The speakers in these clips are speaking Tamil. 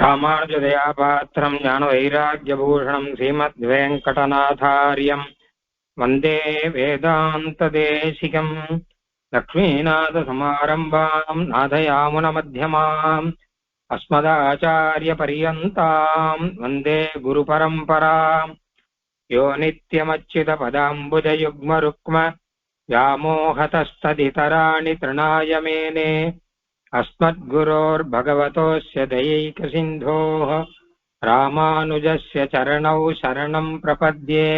ராமானுஜதயாபாத்திரம் ஞானவைராக்கியபூஷணம் ஸ்ரீமத்வேங்கடநாதார்யம் வந்தே வேதாந்ததேசிகம். லக்ஷ்மீநாதசமாரம்பாம் நாதயாமுனமத்தியமாம் அஸ்மதாச்சாரியபர்யந்தாம் வந்தே குருபரம்பராம். யோ நித்யமच्युतपदाम्बुजयुग्मरुक्म व्यामोहतस्तदितराणि तृणाय मेने अस्मद्गुरोर्भगवतोऽस्य दयैकसिन्धोः रामानुजस्य चरणौ शरणं प्रपद्ये.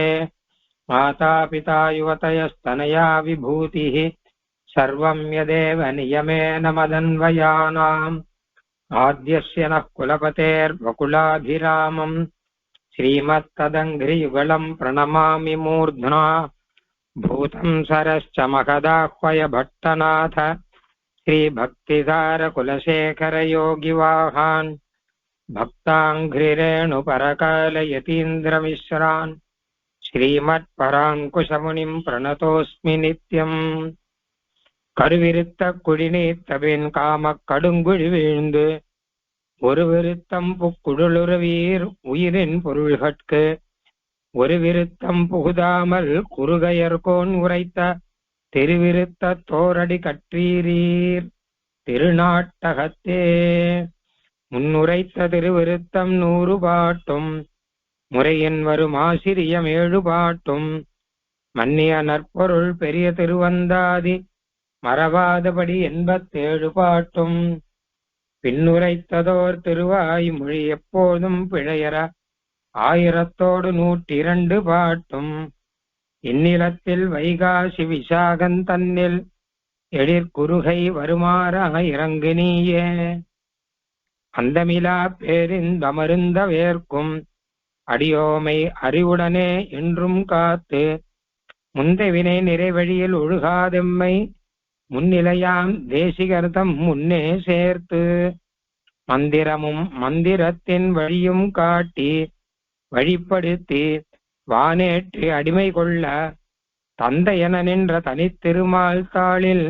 मातापिता युवतयस्तनया विभूतिः सर्वं यदेव नियमेन मदन्वयानाम्. आद्यस्य नः कुलपतेर्वकुलाभिरामम् श्रीमत्तदङ्घ्रियुगलं प्रणमामि मूर्ध्ना. भूतं सरश्च महदाह्वय भट्टनाथ श्रीभक्तिधारकुलशेखरयोगिवाहान् भक्ताङ्घ्रिरेणुपरकालयतीन्द्रमिश्रान् श्रीमत्पराङ्कुशमुनिं प्रणतोऽस्मि नित्यम्. கருவிருத்த குடிநீத்தபின் காமக் கடுங்குழி வீழ்ந்து ஒரு விருத்தம் புக்குழுலுறவீர் உயிரின் பொருள்கட்கு ஒரு விருத்தம் புகுதாமல் குறுகையர்கோன் உரைத்த திருவிருத்த தோரடி கற்றீரீர் திருநாட்டகத்தே. முன்னுரைத்த திருவிருத்தம் 100 பாட்டும் முறையின் வரும் ஆசிரியம் 7 பாட்டும் மன்னிய நற்பொருள் பெரிய திருவந்தாதி மறவாதபடி 87 பாட்டும் பின்னுரைத்ததோர் திருவாய் மொழி எப்போதும் பிழையற 1002 பாட்டும் இந்நிலத்தில் வைகாசி விசாகன் தன்னில் எழிற்குறுகை வருமாற இறங்கு நீயே. அந்தமிலா பேரிந்தமருந்த வேர்க்கும் அடியோமை அறிவுடனே என்றும் காத்து முந்தவினை நிறைவழியில் ஒழுகாதெம்மை முன்னிலையாம் தேசிகர்தம் முன்னே சேர்த்து மந்திரமும் மந்திரத்தின் வழியும் காட்டி வழிப்படுத்தி வானேற்று அடிமை கொள்ள தந்தையென நின்ற தனித்திருமால் தாளில்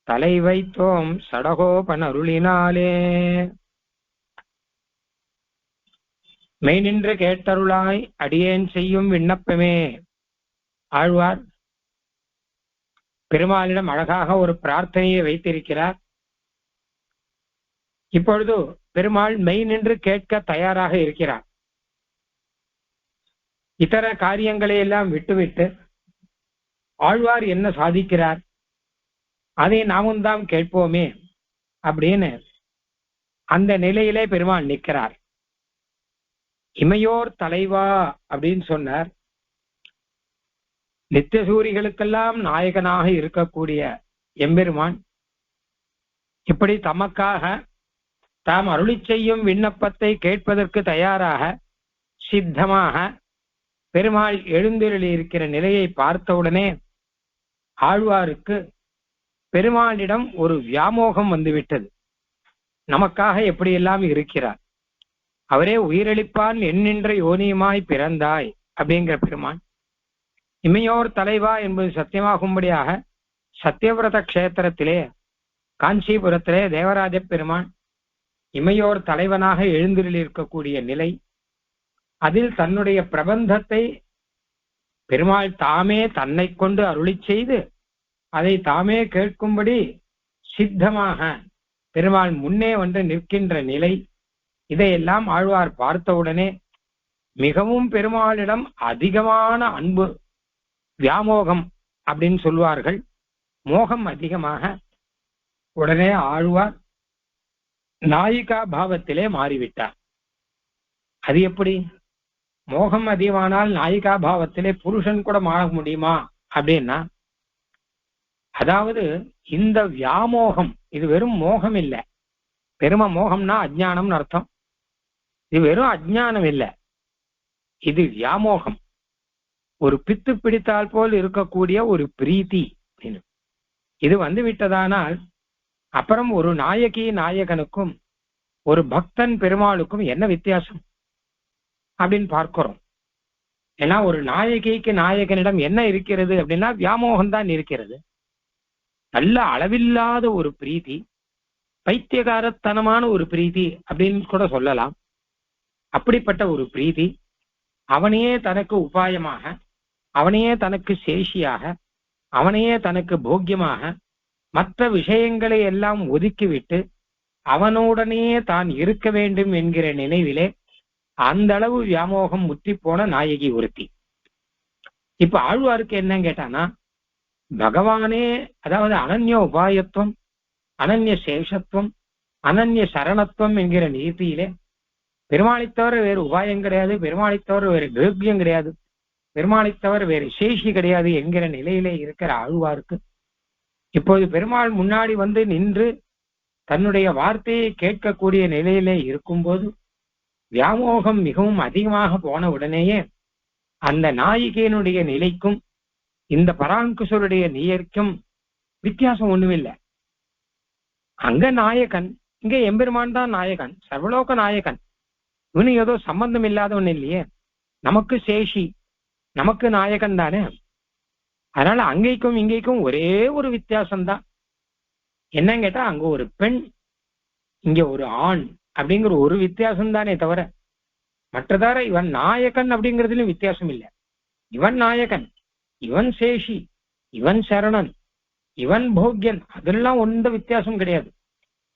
தலை வைத்தோம் சடகோபன் அருளினாலே. மெய் நின்று கேட்டருளாய் அடியேன் செய்யும் விண்ணப்பமே. ஆழ்வார் பெருமாளிடம் அழகாக ஒரு பிரார்த்தனையை வைத்திருக்கிறார். இப்பொழுது பெருமாள் மெய் நின்று கேட்க தயாராக இருக்கிறார். இதர காரியங்களை எல்லாம் விட்டுவிட்டு ஆழ்வார் என்ன சாதிக்கிறார் அதை நாமும் தான் கேட்போமே அப்படின்னு அந்த நிலையிலே பெருமாள் நிற்கிறார். இமையோர் தலைவா அப்படின்னு சொன்னார். நித்தியசூரிகளுக்கெல்லாம் நாயகனாக இருக்கக்கூடிய எம்பெருமான் இப்படி தமக்காக தாம் அருளி செய்யும் விண்ணப்பத்தை கேட்பதற்கு தயாராக சித்தமாக பெருமாள் எழுந்தருளி இருக்கிற நிலையை பார்த்தவுடனே ஆழ்வாருக்கு பெருமாளிடம் ஒரு வியாமோகம் வந்துவிட்டது. நமக்காக எப்படியெல்லாம் இருக்கிறார், அவரே உயிரளிப்பான் எண்ணின்ற யோனியுமாய் பிறந்தாய் அப்படிங்கிற பெருமான். இமையோர் தலைவா என்பது சத்தியமாகும்படியாக சத்தியவிரத கஷேத்திரத்திலே காஞ்சிபுரத்திலே தேவராஜ பெருமான் இமையோர் தலைவனாக எழுந்தருளி இருக்கக்கூடிய நிலை, அதில் தன்னுடைய பிரபந்தத்தை பெருமாள் தாமே தன்னை கொண்டு அருளி செய்து அதை தாமே கேட்கும்படி சித்தமாக பெருமாள் முன்னே வந்து நிற்கின்ற நிலை, இதையெல்லாம் ஆழ்வார் பார்த்தவுடனே மிகவும் பெருமாளிடம் அதிகமான அன்பு, வியாமோகம் அப்படின்னு சொல்வார்கள், மோகம் அதிகமாக உடனே ஆழ்வார் நாயிகா பாவத்திலே மாறிவிட்டார். அது எப்படி? மோகம் அதிகமானால் நாயிகா பாவத்திலே புருஷன் கூட மாற முடியுமா அப்படின்னா, அதாவது இந்த வியாமோகம் இது வெறும் மோகம் இல்லை. பெரும மோகம்னா அஜ்ஞானம்னு அர்த்தம். இது வெறும் அஜ்ஞானம் இல்லை, இது வியாமோகம். ஒரு பித்து பிடித்தால் போல் இருக்கக்கூடிய ஒரு பிரீத்தி. இது வந்து விட்டதானால் அப்புறம் ஒரு நாயகி நாயகனுக்கும் ஒரு பக்தன் பெருமாளுக்கும் என்ன வித்தியாசம் அப்படின்னு பார்க்கிறோம். ஏன்னா ஒரு நாயகிக்கு நாயகனிடம் என்ன இருக்கிறது அப்படின்னா வியாமோகம் தான் இருக்கிறது. நல்ல அளவில்லாத ஒரு பிரீத்தி, பைத்தியகாரத்தனமான ஒரு பிரீத்தி அப்படின்னு கூட சொல்லலாம். அப்படிப்பட்ட ஒரு பிரீதி, அவனையே தனக்கு உபாயமாக, அவனையே தனக்கு சேஷியாக, அவனையே தனக்கு போக்கியமாக, மற்ற விஷயங்களை எல்லாம் ஒதுக்கிவிட்டு அவனுடனே தான் இருக்க வேண்டும் என்கிற நினைவிலே அந்த அளவு வியாமோகம் முற்றி போன நாயகி ஒருத்தி. இப்ப ஆழ்வாருக்கு என்ன கேட்டானா, பகவானே, அதாவது அனன்ய உபாயத்துவம், அனன்ய சேஷத்துவம், அனன்ய சரணத்துவம் என்கிற நீதியிலே பெருமாளைத் தவிர வேறு உபாயம் கிடையாது, பெருமாளைத் தவிர வேறு போக்கியம் கிடையாது, பெருமாளைத் தவிர வேறு சேஷி கிடையாது என்கிற நிலையிலே இருக்கிற ஆழ்வாருக்கு இப்போது பெருமாள் முன்னாடி வந்து நின்று தன்னுடைய வார்த்தையை கேட்கக்கூடிய நிலையிலே இருக்கும்போது வியாமோகம் மிகவும் அதிகமாக போன உடனேயே அந்த நாயிகையினுடைய நிலைக்கும் இந்த பராங்குசருடைய நிலைக்கும் வித்தியாசம் ஒண்ணுமில்லை. அங்க நாயகன், இங்க எம்பெருமான் தான் நாயகன், சர்வலோக நாயகன். இவனு ஏதோ சம்பந்தம் இல்லாதவன் இல்லையே, நமக்கு சேஷி, நமக்கு நாயகன் தானே. அதனால அங்கேக்கும் இங்கேக்கும் ஒரே ஒரு வித்தியாசம்தான். என்னன்னு கேட்டா, அங்க ஒரு பெண், இங்க ஒரு ஆண் அப்படிங்கிற ஒரு வித்தியாசம் தானே தவிர மற்றதார இவன் நாயகன் அப்படிங்கிறதுலயும் வித்தியாசம் இல்லை. இவன் நாயகன், இவன் சேஷி, இவன் சரணன், இவன் போக்யன், அதெல்லாம் ஒன்ற வித்தியாசம் கிடையாது.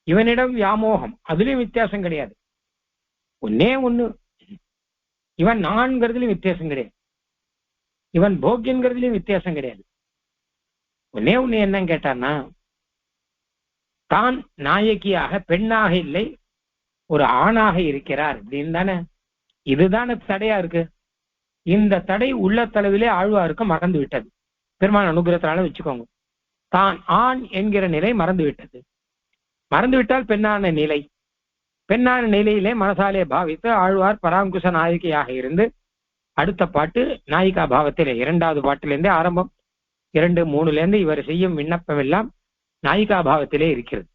இவனிடம் வியாமோகம், அதுலயும் வித்தியாசம் கிடையாது. ஒன்னே ஒண்ணு, இவன் நான்கிறதுலயும் வித்தியாசம் கிடையாது, இவன் போக்யன்கிறதுலயும் வித்தியாசம் கிடையாது. ஒன்னே ஒண்ணு என்னன்னு கேட்டான்னா, தான் நாயகியாக பெண்ணாக இல்லை, ஒரு ஆணாக இருக்கிறார் அப்படின்னு தானே. இதுதானே தடையா இருக்கு. இந்த தடை உள்ள தளவிலே ஆழ்வாருக்கு மறந்து விட்டது. பெருமாள் அனுகிரகத்தினால வச்சுக்கோங்க, தான் ஆண் என்கிற நிலை மறந்து விட்டது. மறந்து விட்டால் பெண்ணான நிலை, பெண்ணான நிலையிலே மனசாலே பாவித்து ஆழ்வார் பராங்குச நாயகியாக இருந்து அடுத்த பாட்டு நாயிகா பாவத்திலே, இரண்டாவது பாட்டிலிருந்தே ஆரம்பம், 2, 3 இவர் செய்யும் விண்ணப்பம் எல்லாம் நாயிகா பாவத்திலே இருக்கிறது.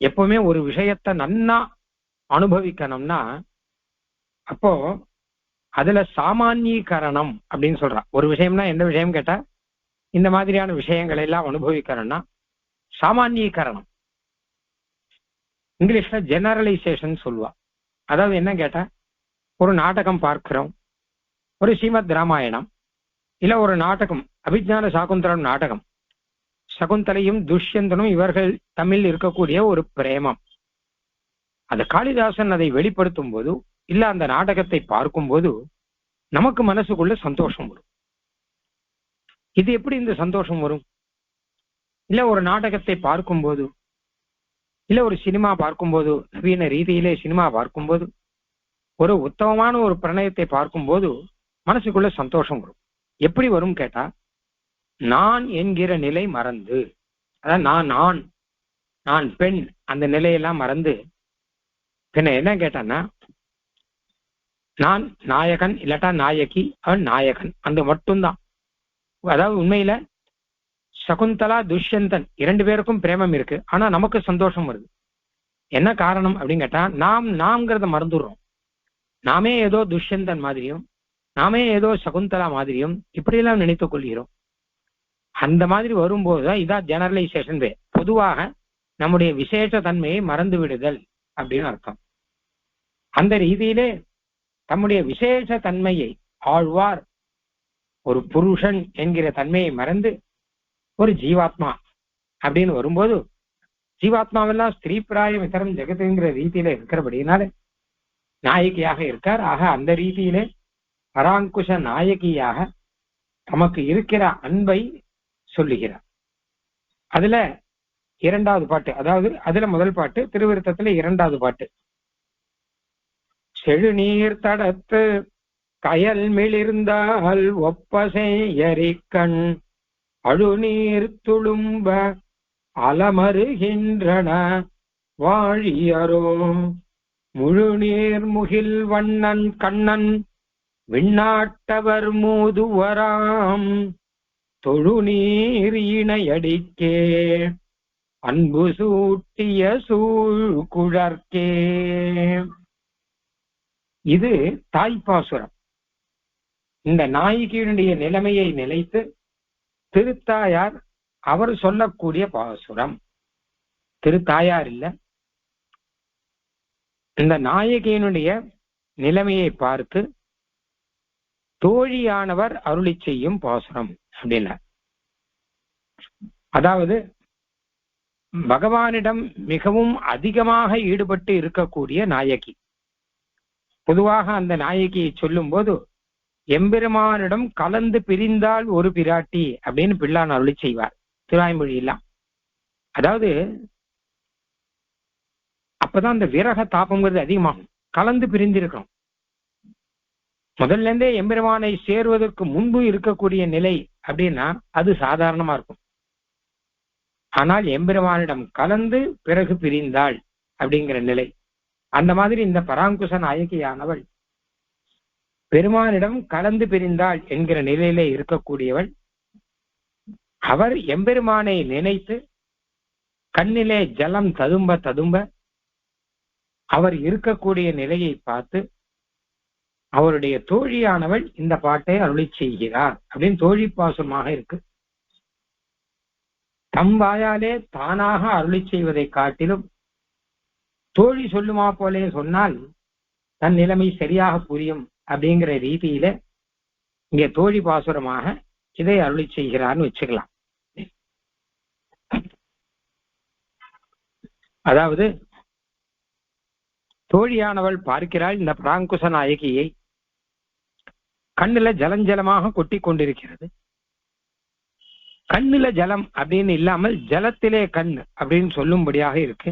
எப்பவுமே ஒரு விஷயத்தை நன்னா அனுபவிக்கணும்னா அப்போ அதுல சாமானியீகரணம் அப்படின்னு சொல்றா. ஒரு விஷயம்னா எந்த விஷயம் கேட்டா, இந்த மாதிரியான விஷயங்களை எல்லாம் அனுபவிக்கிறோம்னா சாமானியீகரணம், இங்கிலீஷ்ல ஜெனரலைசேஷன் சொல்லுவா. அதாவது என்ன கேட்டா, ஒரு நாடகம் பார்க்கிறோம், ஒரு ஸ்ரீமத் ராமாயணம், இல்ல ஒரு நாடகம், அபிஜ்ஞான சாகுந்தலம் நாடகம், சகுந்தலையும் துஷ்யந்தனும் இவர்கள் தமிழ் இருக்கக்கூடிய ஒரு பிரேமம். அந்த காளிதாசன் அதை வெளிப்படுத்தும் போது, இல்ல அந்த நாடகத்தை பார்க்கும் போது நமக்கு மனசுக்குள்ள சந்தோஷம் வரும். இது எப்படி இந்த சந்தோஷம் வரும்? இல்ல ஒரு நாடகத்தை பார்க்கும்போது, இல்ல ஒரு சினிமா பார்க்கும்போது, நவீன ரீதியிலே சினிமா பார்க்கும்போது, ஒரு உத்தமமான ஒரு பிரணயத்தை பார்க்கும்போது மனசுக்குள்ள சந்தோஷம் வரும். எப்படி வரும் கேட்டா, நான் என்கிற நிலை மறந்து, அதான் நான் நான் பெண் அந்த நிலையெல்லாம் மறந்து, பின்ன என்ன கேட்டான்னா, நான் நாயகன் இல்லாட்டா நாயகி, அவன் நாயகன், அந்த மட்டும்தான். அதாவது உண்மையில சகுந்தலா துஷ்யந்தன் 2 பேருக்கும் பிரேமம் இருக்கு, ஆனா நமக்கு சந்தோஷம் வருது. என்ன காரணம் அப்படின்னு கேட்டா, நாம்ங்கிறத மறந்துடுறோம். நாமே ஏதோ துஷ்யந்தன் மாதிரியும், நாமே ஏதோ சகுந்தலா மாதிரியும் இப்படியெல்லாம் நினைத்துக் கொள்கிறோம். அந்த மாதிரி வரும்போதுதான் இதான் ஜெனரலைசேஷன் வே. பொதுவாக நம்முடைய விசேஷ தன்மையை மறந்து விடுதல் அப்படின்னு அர்த்தம். அந்த ரீதியிலே தம்முடைய விசேஷ தன்மையை ஆழ்வார் ஒரு புருஷன் என்கிற தன்மையை மறந்து ஒரு ஜீவாத்மா அப்படின்னு வரும்போது, ஜீவாத்மாவெல்லாம் ஸ்திரீ பிராயம் இத்தரம் ஜெகத்துங்கிற ரீதியில இருக்கிறபடினால நாயகியாக இருக்கார். ஆக அந்த ரீதியிலே பராங்குஷ நாயகியாக தமக்கு இருக்கிற அன்பை சொல்லுகிறார். அதுல 2வது பாட்டு, அதாவது அதுல முதல் பாட்டு திருவிருத்தத்துல 2வது பாட்டு, செழுநீர் தடத்து கயல் மிளிர்ந்தால் ஒப்பசையரிக்கண் அழுநீர் துளும்ப அலமருகின்றன வாழியரோ முழுநீர் முகில் வண்ணன் கண்ணன் விண்ணாட்டவர் மூதுவராம் தொழுநீர் இணையடிக்கே அன்பு சூட்டிய சூழ் குழற்கே. இது தாய்ப்பாசுரம். இந்த நாயகியினுடைய நிலைமையை நிலைத்து திருத்தாயார் அவர் சொல்லக்கூடிய பாசுரம். திருத்தாயார் இல்ல, இந்த நாயகியினுடைய நிலைமையை பார்த்து தோழியானவர் அருளி செய்யும் பாசுரம் அப்படின்னா, அதாவது பகவானிடம் மிகவும் அதிகமாக ஈடுபட்டு இருக்கக்கூடிய நாயகி. பொதுவாக அந்த நாயகியை சொல்லும் போது எம்பெருமானிடம் கலந்து பிரிந்தால் ஒரு பிராட்டி அப்படின்னு பிள்ளான் அருளி செய்வார் திருவாய்மொழி எல்லாம். அதாவது அப்பதான் அந்த விரக தாபங்கிறது அதிகமாகும். கலந்து பிரிந்திருக்கணும். முதல்ல இருந்தே எம்பெருமானை சேருவதற்கு முன்பு இருக்கக்கூடிய நிலை அப்படின்னா அது சாதாரணமா இருக்கும். ஆனால் எம்பெருமானிடம் கலந்து பிறகு பிரிந்தாள் அப்படிங்கிற நிலை. அந்த மாதிரி இந்த பராங்குச நாயகியானவள் பெருமானிடம் கலந்து பிரிந்தாள் என்கிற நிலையிலே இருக்கக்கூடியவள். அவர் எம்பெருமானை நினைத்து கண்ணிலே ஜலம் ததும்ப ததும்ப அவர் இருக்கக்கூடிய நிலையை பார்த்து அவருடைய தோழியானவள் இந்த பாட்டை அருளி செய்கிறார் அப்படின்னு தோழி பாசுரமாக இருக்கு. தம் வாயாலே தானாக அருளி செய்வதை காட்டிலும் தோழி சொல்லுமா போலே சொன்னால் தன் நிலைமை சரியாக புரியும் அப்படிங்கிற ரீதியில இங்கே தோழி பாசுரமாக இதை அருளி செய்கிறார்னு வச்சுக்கலாம். அதாவது தோழியானவள் பார்க்கிறாள் இந்த பராங்குச நாயகியை. கண்ணுல ஜலஞ்சலமாக கொட்டி கொண்டிருக்கிறது. கண்ணுல ஜலம் அப்படின்னு இல்லாமல் ஜலத்திலே கண் அப்படின்னு சொல்லும்படியாக இருக்கு.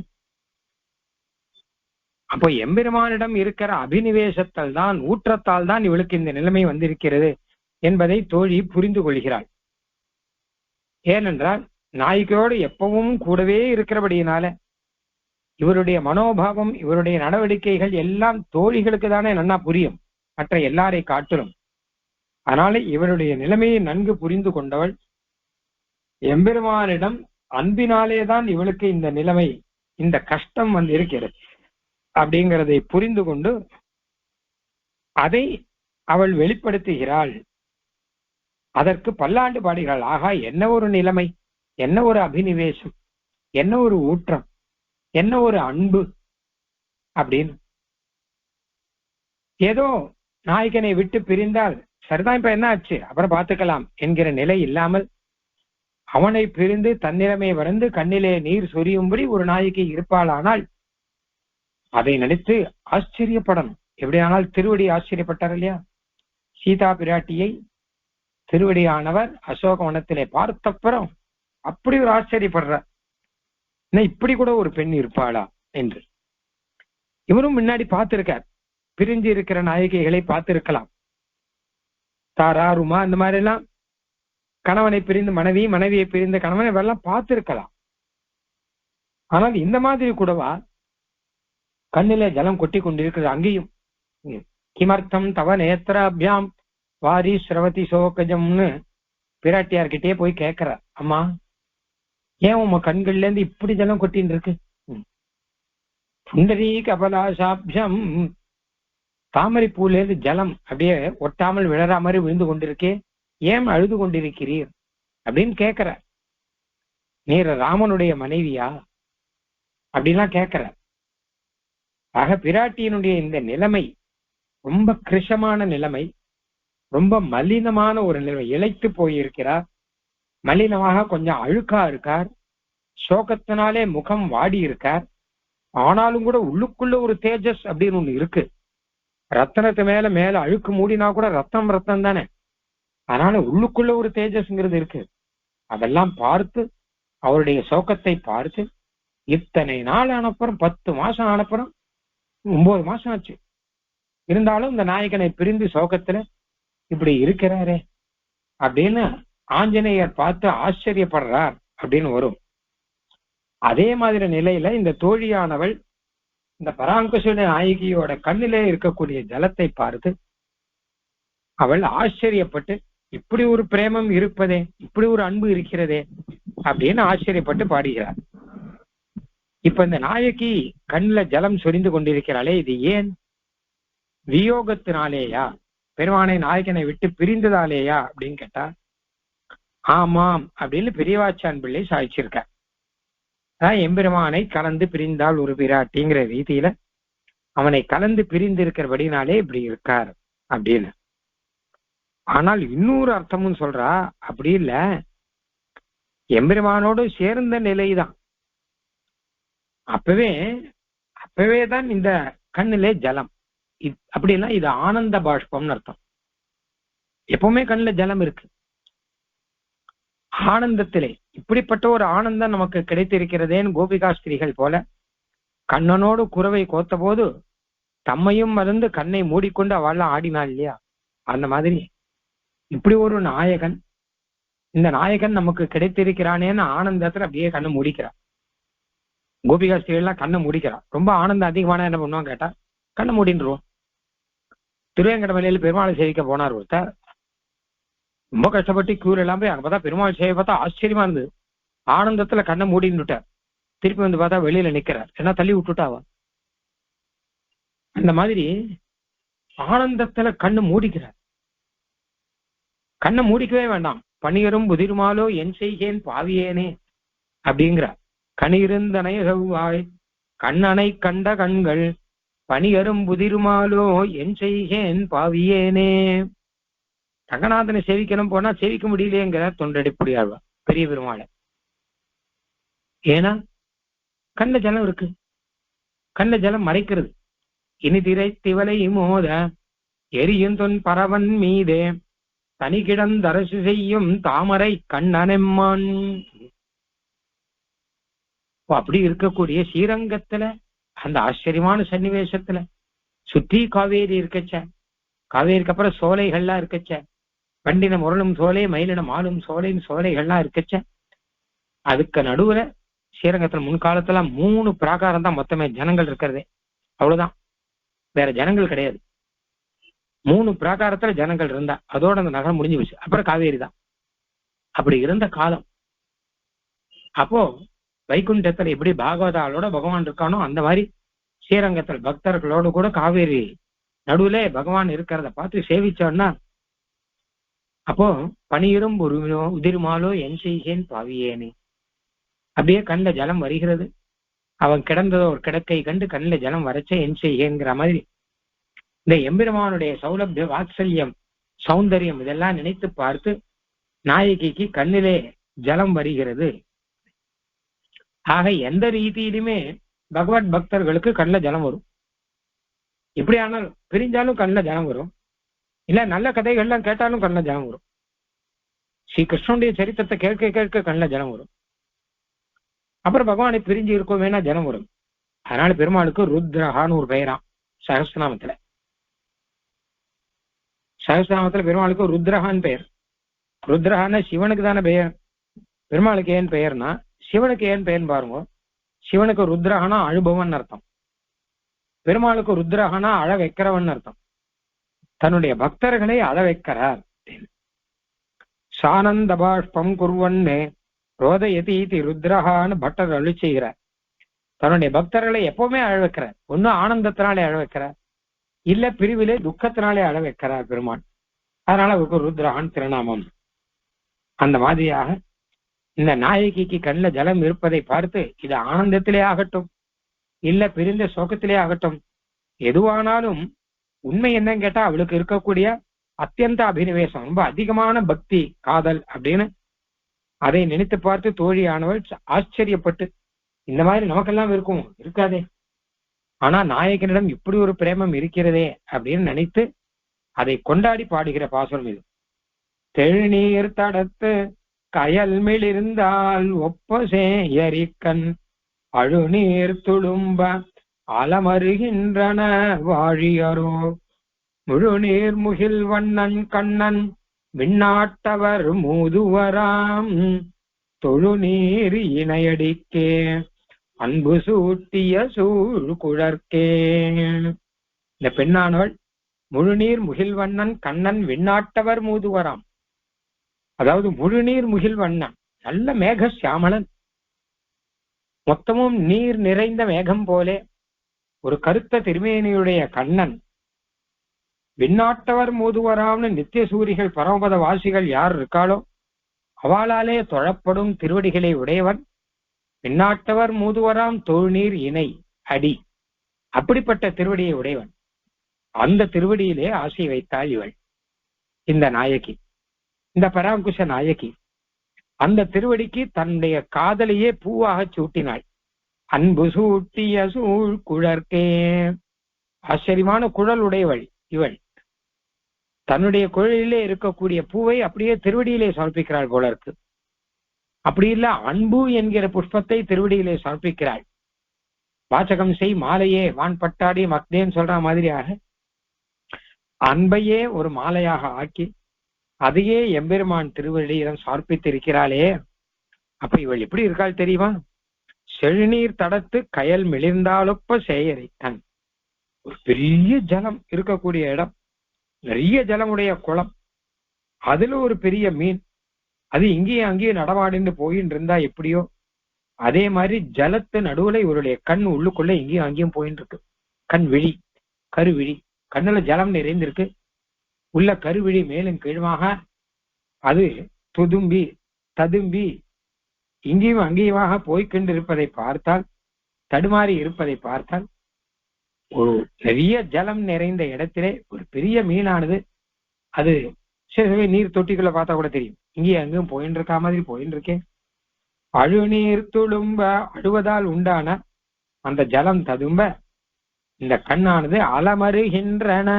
அப்போ எம்பெருமானிடம் இருக்கிற அபினிவேசத்தால் தான், ஊற்றத்தால் தான் இவளுக்கு இந்த நிலைமை வந்திருக்கிறது என்பதை தோழி புரிந்து கொள்கிறாள். ஏனென்றால் நாயகியோடு எப்பவும் கூடவே இருக்கிறபடியினால இவருடைய மனோபாவம், இவருடைய நடவடிக்கைகள் எல்லாம் தோழிகளுக்கு தானே நன்னா புரியும், மற்ற எல்லாரை காட்டிலும். அதனால இவருடைய நிலைமையை நன்கு புரிந்து கொண்டவள் எம்பெருமானிடம் அன்பினாலேதான் இவளுக்கு இந்த நிலைமை, இந்த கஷ்டம் வந்து இருக்கிறது அப்படிங்கிறதை புரிந்து கொண்டு அதை அவள் வெளிப்படுத்துகிறாள். அதற்கு பல்லாண்டு பாடுகிறாள். ஆகா, என்ன ஒரு நிலைமை, என்ன ஒரு அபினிவேசம், என்ன ஒரு ஊற்றம், என்ன ஒரு அன்பு அப்படின்னு. ஏதோ நாயகனை விட்டு பிரிந்தால் சரிதான், இப்ப என்ன ஆச்சு அப்புறம் பார்த்துக்கலாம் என்கிற நிலை இல்லாமல் அவனை பிரிந்து தன்னிலைமை வறந்து கண்ணிலே நீர் சொரியும்படி ஒரு நாயகி இருப்பாளானால் அதை நினைத்து ஆச்சரியப்படணும். எப்படியானால் திருவடி ஆச்சரியப்பட்டார் இல்லையா? சீதா பிராட்டியை திருவடியானவர் அசோகவனத்திலே பார்த்தப்புறம் அப்படி ஒரு ஆச்சரியப்படுறார், இப்படி கூட ஒரு பெண் இருப்பாளா என்று. இவரும் முன்னாடி பார்த்திருக்கார், பிரிஞ்சு இருக்கிற நாயகிகளை பார்த்திருக்கலாம். தாரா, ருமா, இந்த மாதிரி எல்லாம் கணவனை பிரிந்து மனைவி, மனைவியை பிரிந்த கணவனை எல்லாம் பார்த்திருக்கலாம். ஆனால் இந்த மாதிரி கூடவா கண்ணிலே ஜலம் கொட்டி கொண்டிருக்கிறது அங்கேயும். கிமர்த்தம் தவ நேத்திராபியாம் வாரி ஸ்ரவதி சோகஜம்னு பிராட்டியார்கிட்டே போய் கேட்கிற, அம்மா ஏன் உங்க கண்கள்ல இருந்து இப்படி ஜலம் கொட்டின்னு இருக்கு? சுந்தரி கபலாசாபியம், தாமரை பூல இருந்து ஜலம் அப்படியே ஒட்டாமல் விழற மாதிரி விழுந்து கொண்டிருக்கே, ஏன் அழுது கொண்டிருக்கிறீர் அப்படின்னு கேட்கிற. நீர் ராமனுடைய மனைவியா அப்படின்லாம் கேட்கிற. ஆக பிராட்டியினுடைய இந்த நிலைமை ரொம்ப கிருஷமான நிலைமை, ரொம்ப மலினமான ஒரு நிலைமை. இழைத்து போயிருக்கிறார், மலினமாக கொஞ்சம் அழுக்கா இருக்கார், சோகத்தினாலே முகம் வாடி இருக்கார். ஆனாலும் கூட உள்ளுக்குள்ள ஒரு தேஜஸ் அப்படின்னு ஒண்ணு இருக்கு. ரத்தனத்து மேல மேல அழுக்கு மூடினா கூட ரத்தம் ரத்தம் தானே, அதனால உள்ளுக்குள்ள ஒரு தேஜஸ்ங்கிறது இருக்கு. அதெல்லாம் பார்த்து அவருடைய சோகத்தை பார்த்து இத்தனை நாள் ஆனப்புறம் 10 மாசம் ஆனப்புறம் 9 மாசம் ஆச்சு, இருந்தாலும் இந்த நாயகனை பிரிந்து சோகத்துல இப்படி இருக்கிறாரே அப்படின்னு ஆஞ்சநேயர் பார்த்து ஆச்சரியப்படுறார் அப்படின்னு வரும். அதே மாதிரி நிலையில இந்த தோழியானவள் இந்த பராங்குச நாயகியோட கண்ணிலே இருக்கக்கூடிய ஜலத்தை பார்த்து அவள் ஆச்சரியப்பட்டு இப்படி ஒரு பிரேமம் இருப்பதே, இப்படி ஒரு அன்பு இருக்கிறதே அப்படின்னு ஆச்சரியப்பட்டு பாடுகிறார். இப்ப இந்த நாயகி கண்ணுல ஜலம் சொரிந்து கொண்டிருக்கிறாளே, இது ஏன்? வியோகத்தினாலேயா, பெருமானை நாயகனை விட்டு பிரிந்ததாலேயா அப்படின்னு கேட்டா ஆமாம் அப்படின்னு பெரியவாச்சான் பிள்ளை சாதிச்சிருக்கார். எம்பெருமானை கலந்து பிரிந்தால் ஒரு பிராட்டிங்கிற ரீதியில அவனை கலந்து பிரிந்து இருக்கிறபடினாலே இப்படி இருக்கார் அப்படின்னு. ஆனால் இன்னொரு அர்த்தமும் சொல்றா, அப்படி இல்ல, எம்பெருமானோடு சேர்ந்த நிலைதான். அப்பவே தான் இந்த கண்ணிலே ஜலம். அப்படின்னா இது ஆனந்த பாஷ்பம்னு அர்த்தம். எப்பவுமே கண்ணுல ஜலம் இருக்கு. ஆனந்தத்திலே இப்படிப்பட்ட ஒரு ஆனந்தம் நமக்கு கிடைத்திருக்கிறதேன்னு கோபிகாஸ்திரிகள் போல கண்ணனோடு குரவை கோத்த போது தம்மையும் மறந்து கண்ணை மூடிக்கொண்டு அவள்லாம் ஆடினாள் இல்லையா, அந்த மாதிரி இப்படி ஒரு நாயகன், இந்த நாயகன் நமக்கு கிடைத்திருக்கிறானேன்னு ஆனந்தத்துல அப்படியே கண்ணை மூடிக்கிறான். கோபிகாஸ்திரிகள்லாம் கண்ணை மூடிக்கிறான். ரொம்ப ஆனந்தம் அதிகமான என்ன பண்ணுவான் கேட்டா கண்ணை மூடின்றுவோம். திருவேங்கடமலையில் பெருமாளை சேவிக்க போனார் ஒருத்தர். ரொம்ப கஷ்டப்பட்டு கியூர் எல்லாம் போய் அங்க பார்த்தா பெருமாள் சேவை பார்த்தா ஆச்சரியமா இருந்தது. ஆனந்தத்துல கண்ணை மூடின்னுட்டார். திருப்பி வந்து பார்த்தா வெளியில நிக்கிறார். ஏன்னா தள்ளி விட்டுட்டாவா. அந்த மாதிரி ஆனந்தத்துல கண்ணு மூடிக்கிறார். கண்ணை மூடிக்கவே வேண்டாம். பணியரும் புதிருமாலோ என் செய்கேன் பாவியேனே அப்படிங்கிறார். கணியிருந்தனை செவ்வாய் கண்ணனை கண்ட கண்கள் பணியரும் புதிருமாலோ என் செய்கேன் பாவியேனே. ரங்கநாதனை சேவிக்கணும் போனா சேவிக்க முடியலையேங்கிறார் தொண்டடிப்புடியாழ்வார் பெரிய பெருமாளை. ஏன்னா கண்ட ஜலம் இருக்கு. கண்ட ஜலம் மறைக்கிறது. இனி திரை திவலை மோத எரியும் தொன் பரவன் மீதே தனி கிடந்தரசு செய்யும் தாமரை கண்ணனெம்மான். அப்படி இருக்கக்கூடிய ஸ்ரீரங்கத்துல அந்த ஆச்சரியமான சன்னிவேசத்துல சுத்தி காவேரி இருக்கச்ச, காவேரிக்கு அப்புறம் சோலைகள்லாம் இருக்கச்ச, வண்டின முரளும் சோலை மயிலினம் ஆளும் சோலைன்னு சோலைகள்லாம் இருக்கச்ச, அதுக்கு நடுவுல ஸ்ரீரங்கத்துல முன்காலத்துல 3 பிராகாரம் தான் மொத்தமே ஜனங்கள் இருக்கிறதே. அவ்வளவுதான், வேற ஜனங்கள் கிடையாது. 3 பிராகாரத்துல ஜனங்கள் இருந்தா அதோட அந்த நகரம் முடிஞ்சு போச்சு. அப்புறம் காவேரி தான். அப்படி இருந்த காலம். அப்போ வைகுண்டத்துல எப்படி பாகவதாலோட பகவான் இருக்கானோ அந்த மாதிரி ஸ்ரீரங்கத்துல பக்தர்களோடு கூட காவேரி நடுவுல பகவான் இருக்கிறத பார்த்து சேவிச்சோன்னா அப்போ பனியிரும் ஒரு உதிர்மாலோ என் செய்கேன் பாவியேனே. அப்படியே கண்ணுல ஜலம் வருகிறது. அவன் கிடந்ததோ ஒரு கிடக்கை கண்டு கண்ணுல ஜலம் வரைச்ச என் செய்கேங்கிற மாதிரி இந்த எம்பெருமானுடைய சௌலபிய வாத்சல்யம் சௌந்தரியம் இதெல்லாம் நினைத்து பார்த்து நாயகிக்கு கண்ணிலே ஜலம் வருகிறது. ஆக எந்த ரீதியிலுமே பகவத் பக்தர்களுக்கு கண்ணில் ஜலம் வரும். எப்படி ஆனால் பிரிஞ்சாலும் கண்ணில் ஜலம் வரும். இல்ல நல்ல கதைகள்லாம் கேட்டாலும் கண்ணில் ஜலம் வரும். ஸ்ரீ கிருஷ்ணனுடைய சரித்திரத்தை கேட்க கேட்க கண்ணில் ஜலம் வரும். அப்புறம் பகவானை பிரிஞ்சு இருக்கோமேனா ஜலம் வரும். அதனால பெருமாளுக்கு ருத்ரஹான்னு ஒரு பெயராம் சகஸ்ரநாமத்துல. சகஸ்ரநாமத்துல பெருமாளுக்கு ருத்ரஹான் பெயர். ருத்ரஹான சிவனுக்கு தானே பெயர். பெருமாளுக்கு ஏன் பெயர்னா சிவனுக்கு ஏன் பெயர் பாருங்க. சிவனுக்கு ருத்ரஹானா அனுபவன் அர்த்தம். பெருமாளுக்கு ருத்ரஹானா அழ வைக்கிறவன் அர்த்தம். தன்னுடைய பக்தர்களை அழ வைக்கிறார். சானந்த பாஷ்பம் குர்வன்னே ரோதயதீதி ருத்ரஹான்னு பட்டர் அழு செய்கிறார். தன்னுடைய பக்தர்களை எப்பவுமே அழ வைக்கிறார். ஒன்னும் ஆனந்தத்தினாலே அழ வைக்கிறார், இல்ல பிரிவிலே துக்கத்தினாலே அழ வைக்கிறார் பெருமாள். அதனால அவருக்கு ருத்ரஹான் திருநாமம். அந்த மாதிரியாக இந்த நாயகிக்கு கண்ணில் ஜலம் இருப்பதை பார்த்து இது ஆனந்தத்திலே ஆகட்டும் இல்ல பிரிந்த சோகத்திலே ஆகட்டும் எதுவானாலும் உண்மை என்னன்னு கேட்டா அவளுக்கு இருக்கக்கூடிய அத்தியந்த அபினிவேசம், ரொம்ப அதிகமான பக்தி காதல் அப்படின்னு அதை நினைத்து பார்த்து தோழியானவள் ஆச்சரியப்பட்டு இந்த மாதிரி நமக்கெல்லாம் இருக்கும் இருக்காதே, ஆனா நாயகனிடம் இப்படி ஒரு பிரேமம் இருக்கிறதே அப்படின்னு நினைத்து அதை கொண்டாடி பாடுகிற பாசுரம் இது. தெழுநீர் தடத்து கயல் மேலிருந்தால் ஒப்பசே எரிக்கண் அழுநீர் துளும்ப அலமருகின்றன வாழியரோ முழுநீர் முகில் வண்ணன் கண்ணன் விண்ணாட்டவர் மூதுவராம் தொழுநீர் இணையடிக்கே அன்பு சூட்டிய சூழ் குழற்கே. இந்த பெண்ணானவள் முழுநீர் முகில்வண்ணன் கண்ணன் விண்ணாட்டவர் மூதுவராம். அதாவது முழுநீர் முகில் வண்ணன் நல்ல மேக சியாமலன், மொத்தமும் நீர் நிறைந்த மேகம் போலே ஒரு கருத்த திருமேனியுடைய கண்ணன் விண்ணாட்டவர் மூதுவராம்னு நித்திய சூரிகள் பரமபத வாசிகள் யார் இருக்காளோ அவளாலே தொழப்படும் திருவடிகளை உடையவன். விண்ணாட்டவர் மூதுவராம் தொழுநீர் இணை அடி. அப்படிப்பட்ட திருவடியை உடையவன். அந்த திருவடியிலே ஆசை வைத்தாள் இவள், இந்த நாயகி, இந்த பராங்குஷ நாயகி. அந்த திருவடிக்கு தன்னுடைய காதலையே பூவாக சூட்டினாள். அன்பு சூட்டிய சூழ் குழற்கே. ஆச்சரியமான குழல் உடையவள் இவள். தன்னுடைய குழலிலே இருக்கக்கூடிய பூவை அப்படியே திருவடியிலே சமர்ப்பிக்கிறாள் போல இருக்கு. அப்படி இல்ல, அன்பு என்கிற புஷ்பத்தை திருவடியிலே சமர்ப்பிக்கிறாள். வாசகம் செய் மாலையே வான் பட்டாடி மக்தேன்னு சொல்ற மாதிரியாக அன்பையே ஒரு மாலையாக ஆக்கி அதையே எம்பெருமான் திருவடியிடம் சமர்ப்பித்திருக்கிறாளே. அப்ப இவள் எப்படி இருக்காள் தெரியுமா? செழுநீர் தடத்து கயல் மிளிர்ந்தாலொப்ப சேயரை தன். ஒரு பெரிய ஜலம் இருக்கக்கூடிய இடம், நிறைய ஜலமுடைய குளம், அதுல ஒரு பெரிய மீன், அது இங்கேயும் அங்கேயும் நடமாடிந்து போயின்னு இருந்தா எப்படியோ அதே மாதிரி ஜலத்து நடுவுல இவருடைய கண் உள்ளுக்குள்ள இங்கேயும் அங்கேயும் போயின்னு இருக்கு. கண் விழி, கருவிழி, கண்ணுல ஜலம் நிறைந்திருக்கு. உள்ள கருவிழி மேலும் கீழுமாக அது துதும்பி ததும்பி இங்கேயும் அங்கேயுமாக போய்கொண்டு இருப்பதை பார்த்தால், தடுமாறி இருப்பதை பார்த்தால், ஒரு பெரிய ஜலம் நிறைந்த இடத்திலே ஒரு பெரிய மீனானது, அது சரி நீர் தொட்டிக்குள்ள பார்த்தா கூட தெரியும், இங்கேயும் அங்கேயும் போயின்னு இருக்கா மாதிரி போயின்னு இருக்கேன். அழுநீர் துளும்ப, அழுவதால் உண்டான அந்த ஜலம் ததும்ப இந்த கண்ணானது அலமருகின்றன,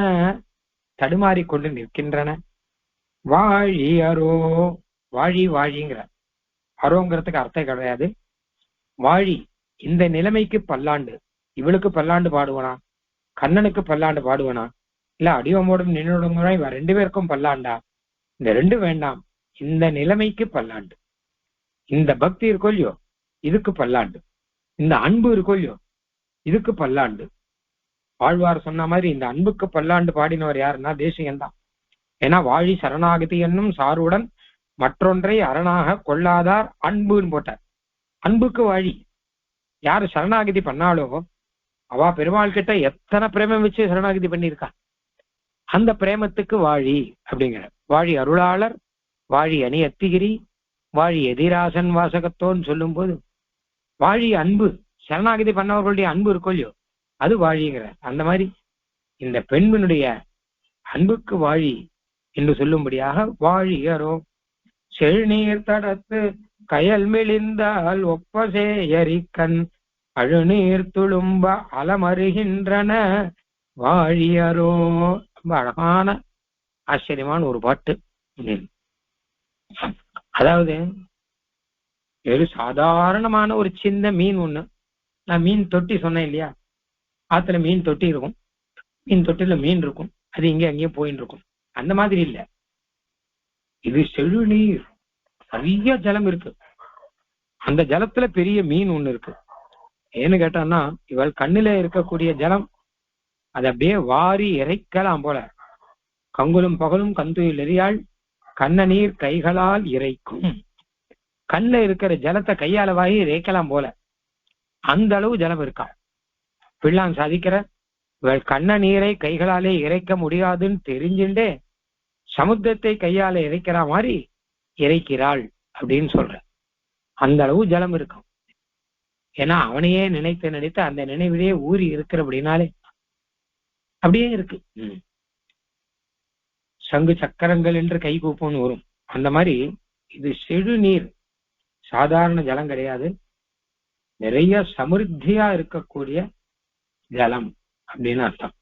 தடுமாறிக்கொண்டு நிற்கின்றன. வாழியரோ, வாழி வாழிங்கிற அரோங்கிறதுக்கு அர்த்தம் கிடையாது. வாழி, இந்த நிலைமைக்கு பல்லாண்டு, இவளுக்கு பல்லாண்டு பாடுவனா, கண்ணனுக்கு பல்லாண்டு பாடுவனா, இல்ல அடிவமோடும் நின்னோடும் இவ ரெண்டு பேருக்கும் பல்லாண்டா? இந்த ரெண்டு வேண்டாம், இந்த நிலைமைக்கு பல்லாண்டு. இந்த பக்தி இருக்கோ இல்லையோ இதுக்கு பல்லாண்டு, இந்த அன்பு இருக்கோ இல்லையோ இதுக்கு பல்லாண்டு. ஆழ்வார் சொன்ன மாதிரி இந்த அன்புக்கு பல்லாண்டு பாடினவர் யாருன்னா தேசிகன் தான். ஏன்னா வாழி சரணாகதி என்னும் சாருடன் மற்றொன்றை அரணாக கொள்ளாதார் அன்புன்னு போட்டார். அன்புக்கு வாழி. யாரு சரணாகதி பண்ணாலோ அவ பெருமாள் கிட்ட எத்தனை பிரேமம் வச்சு சரணாகதி பண்ணியிருக்கா, அந்த பிரேமத்துக்கு வாழி அப்படிங்கிற. வாழி அருளாளர், வாழி அணி அத்திகிரி, வாழி எதிராசன் வாசகத்தோன்னு சொல்லும் போது வாழி அன்பு, சரணாகதி பண்ணவர்களுடைய அன்பு இருக்கோ இல்லையோ அது வாழிங்கிற. அந்த மாதிரி இந்த பெண்மனுடைய அன்புக்கு வாழி என்று சொல்லும்படியாக வாழியரோ செழுநீர் தடத்து கயல் மெலிந்தால் ஒப்பசேயரிக்கண் அழுநீர் துளும்ப அலமருகின்றன வாழியரோ. ரொம்ப அழகான ஆச்சரியமான ஒரு பாட்டு. அதாவது ஒரு சாதாரணமான ஒரு சின்ன மீன் ஒண்ணு, நான் மீன் தொட்டி சொன்னேன் இல்லையா, ஆத்துல மீன் தொட்டி இருக்கும், மீன் தொட்டில மீன் இருக்கும், அது இங்க அங்கேயும் போயின்னு இருக்கும். அந்த மாதிரி இல்ல, இது செழுநீர், நிறைய ஜலம் இருக்கு. அந்த ஜலத்துல பெரிய மீன் ஒண்ணு இருக்கு. ஏன்னு கேட்டான்னா இவள் கண்ணுல இருக்கக்கூடிய ஜலம் அது அப்படியே வாரி இறைக்கலாம் போல. கங்குலும் பகலும் கந்துயில் எரியாள் கண்ண நீர் கைகளால் இறைக்கும். கண்ணுல இருக்கிற ஜலத்தை கையால வாங்கி இறைக்கலாம் போல, அந்த அளவு ஜலம் இருக்கா. பிள்ளான் சாதிக்கிற இவள் கண்ண நீரை கைகளாலே இறைக்க முடியாதுன்னு தெரிஞ்சுட்டே சமுத்திரத்தை கையால இறைக்கிற மாதிரி இறைக்கிறாள் அப்படின்னு சொல்ற. அந்த அளவு ஜலம் இருக்கும். ஏன்னா அவனையே நினைத்து நினைத்து அந்த நினைவிலேயே ஊறி இருக்கிற அப்படின்னாலே அப்படியே இருக்கு. சங்கு சக்கரங்கள் என்று கை கூப்போன்னு வரும். அந்த மாதிரி இது செழு நீர், சாதாரண ஜலம் கிடையாது, நிறைய சமிருத்தியா இருக்கக்கூடிய ஜலம் அப்படின்னு அர்த்தம்.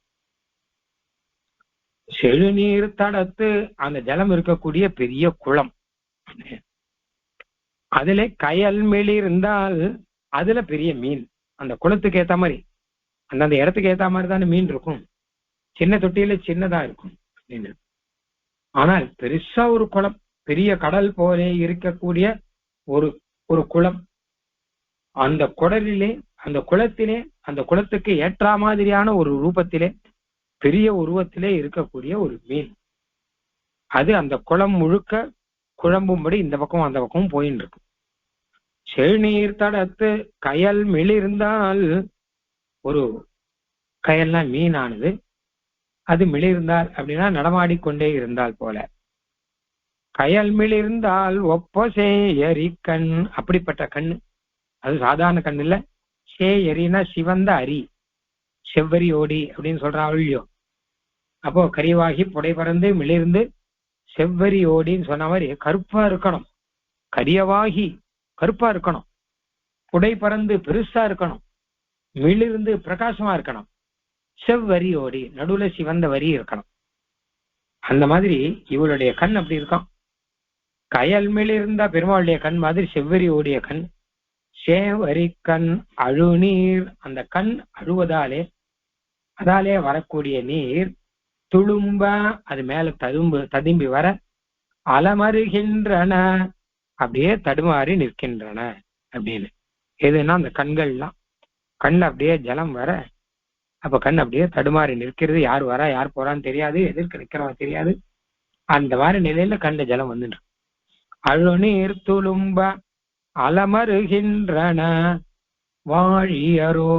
செழுநீர் தடத்து அந்த ஜலம் இருக்கக்கூடிய பெரிய குளம், அதுல கயல் மெளி இருந்தால் அதுல பெரிய மீன். அந்த குளத்துக்கு ஏத்த மாதிரி, அந்தந்த இடத்துக்கு ஏத்த மாதிரி தானே மீன் இருக்கும். சின்ன தொட்டியில சின்னதா இருக்கும் அப்படின்னு. ஆனால் பெருசா ஒரு குளம், பெரிய கடல் போலே இருக்கக்கூடிய ஒரு ஒரு குளம், அந்த குடலிலே அந்த குளத்திலே அந்த குளத்துக்கு ஏற்ற மாதிரியான ஒரு ரூபத்திலே பெரிய உருவத்திலே இருக்கக்கூடிய ஒரு மீன். அது அந்த குளம் முழுக்க குழம்பும்படி இந்த பக்கம் அந்த பக்கம் போயின்னு இருக்கு. செழுநீர் தடத்து கயல் மிளிர்ந்தால், ஒரு கயல்னா மீனானது, அது மிளிர்ந்தால் அப்படின்னா நடமாடிக்கொண்டே இருந்தால் போல. கயல் மிளிர்ந்தால் ஒப்பசே எரி கண், அப்படிப்பட்ட கண்ணு. அது சாதாரண கண் இல்ல, சே எரினா சிவந்த அரி, செவ்வரி ஓடி அப்படின்னு சொல்றா இல்லையோ. அப்போ கரிவாகி புடை பறந்து மிளிர்ந்து செவ்வரி ஓடின்னு சொன்ன மாதிரி கருப்பா இருக்கணும், கரியவாகி கருப்பா இருக்கணும், புடை பறந்து பெருசா இருக்கணும், மிளிர்ந்து பிரகாசமா இருக்கணும், செவ்வரி ஓடி நடுவுல சிவந்த வரி இருக்கணும். அந்த மாதிரி இவளுடைய கண் அப்படி இருக்கான். கயல் மிளிர்ந்த பெருமாளுடைய கண் மாதிரி செவ்வரி ஓடிய கண், சேவரி கண் அழுநீர், அந்த கண் அழுவதாலே அதாலே வரக்கூடிய நீர் துளும்ப, அது மேல ததும்பி வர அலமருகின்றன, அப்படியே தடுமாறி நிற்கின்றன அப்படின்னு. எதுன்னா அந்த கண்கள்லாம், கண் அப்படியே ஜலம் வர, அப்ப கண் அப்படியே தடுமாறி நிற்கிறது. யார் வரா யார் போறான்னு தெரியாது, எதிர்க்க நிக்கிறவன் தெரியாது. அந்த மாதிரி நிலையில கண்ட ஜலம் வந்துட்டு அழுநீர் துளும்ப அலமருகின்றன வாழியரோ.